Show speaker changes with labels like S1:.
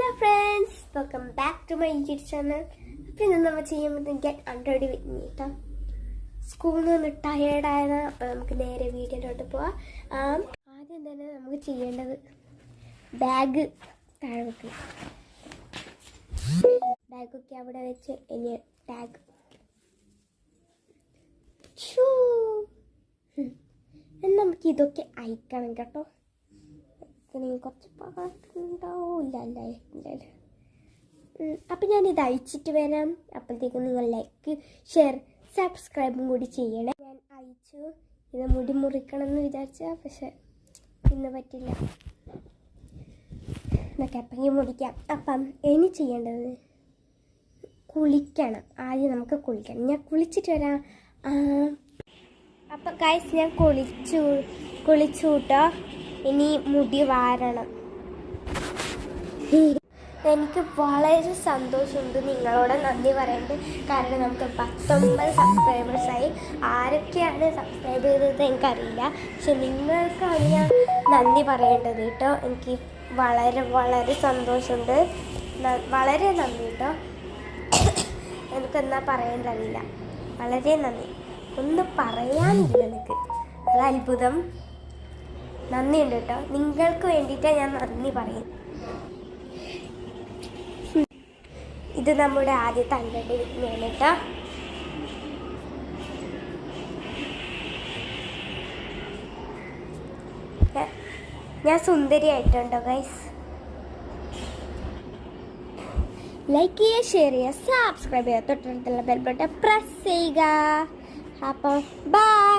S1: Hello friends, welcome back to my YouTube channel. അപ്പം ഇന്ന് നമ്മൾ ചെയ്യുമ്പോൾ ഗെറ്റ് അൺറെഡി വിത്ത് മീ കേട്ടോ. സ്കൂളിൽ നിന്ന് ടയേർഡായത്. അപ്പോൾ നമുക്ക് നേരെ വീഡിയോയിലോട്ട് പോവാം. ആദ്യം തന്നെ നമുക്ക് ചെയ്യേണ്ടത് ബാഗ് താഴെ വെക്കുക. ബാഗൊക്കെ അവിടെ വെച്ച് ഇനി ടാഗ് നമുക്ക് ഇതൊക്കെ അയക്കണം കേട്ടോ. കുറച്ച് പാട്ടുണ്ടാവില്ല. അപ്പം ഞാനിത് അയച്ചിട്ട് വരാം. അപ്പോഴത്തേക്കും നിങ്ങൾ ലൈക്ക്, ഷെയർ, സബ്സ്ക്രൈബും കൂടി ചെയ്യണം. ഞാൻ അയച്ചു. ഇത് മുടി മുറിക്കണം എന്ന് വിചാരിച്ചാൽ പക്ഷെ ഇന്ന് പറ്റില്ല. എന്നൊക്കെ അപ്പം മുടിക്കാം. അപ്പം ഇനി ചെയ്യേണ്ടത് കുളിക്കണം. ആദ്യം നമുക്ക് കുളിക്കണം. ഞാൻ കുളിച്ചിട്ട് വരാം. അപ്പം ഗൈസ്, ഞാൻ കുളിച്ചു കേട്ടോ. ഇനി മുടി വാരണം. എനിക്ക് വളരെ സന്തോഷമുണ്ട്, നിങ്ങളോട് നന്ദി പറയേണ്ടത്. കാരണം നമുക്ക് 19 സബ്സ്ക്രൈബേഴ്സായി. ആരൊക്കെയാണ് സബ്സ്ക്രൈബ് ചെയ്തത് എനിക്കറിയില്ല, പക്ഷെ നിങ്ങൾക്കാണ് ഞാൻ നന്ദി പറയേണ്ടത് കേട്ടോ. എനിക്ക് വളരെ വളരെ സന്തോഷമുണ്ട്. വളരെ നന്ദി കേട്ടോ. എനിക്കെന്നാ പറയേണ്ടറിയില്ല. വളരെ നന്ദി. ഒന്നും പറയാനില്ല എനിക്ക്. അത് അത്ഭുതം. നന്ദിയുണ്ട് കേട്ടോ. നിങ്ങൾക്ക് വേണ്ടിയിട്ടാണ് ഞാൻ നന്ദി പറയും. ഇത് നമ്മുടെ ആദ്യത്തെ അൺറെഡി വിത്ത് കേട്ടോ. ഞാൻ സുന്ദരിയായിട്ടുണ്ടോ ഗൈസ്? ലൈക്ക് ചെയ്യുക, ഷെയർ ചെയ്യുക, സബ്സ്ക്രൈബ് ചെയ്യുക, തൊട്ടടുത്തുള്ള ബെൽ ബട്ടൺ പ്രസ് ചെയ്യുക. അപ്പോൾ ബൈ.